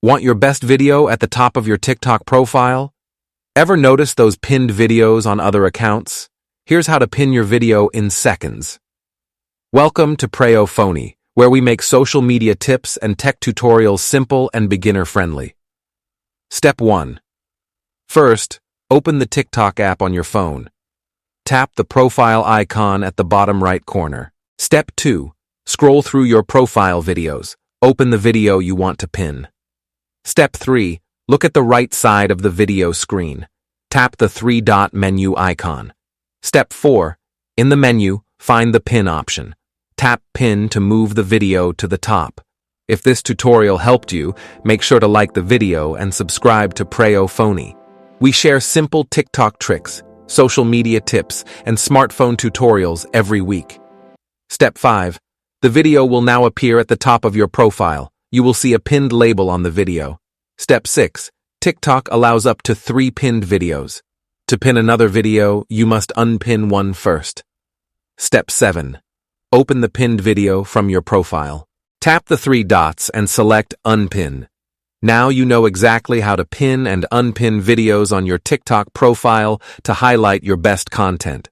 Want your best video at the top of your TikTok profile? Ever notice those pinned videos on other accounts? Here's how to pin your video in seconds. Welcome to Preyo Phonie, where we make social media tips and tech tutorials simple and beginner-friendly. Step 1. First, open the TikTok app on your phone. Tap the profile icon at the bottom right corner. Step 2. Scroll through your profile videos. Open the video you want to pin. Step 3. Look at the right side of the video screen. Tap the three-dot menu icon. Step 4. In the menu, find the pin option. Tap pin to move the video to the top. If this tutorial helped you, make sure to like the video and subscribe to Preyo Phonie. We share simple TikTok tricks, social media tips, and smartphone tutorials every week. Step 5. The video will now appear at the top of your profile. You will see a pinned label on the video. Step 6. TikTok allows up to 3 pinned videos. To pin another video, you must unpin one first. Step 7. Open the pinned video from your profile. Tap the 3 dots and select Unpin. Now you know exactly how to pin and unpin videos on your TikTok profile to highlight your best content.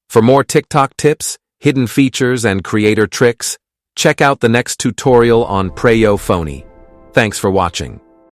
For more TikTok tips, hidden features, and creator tricks, check out the next tutorial on Preyo Phonie. Thanks for watching.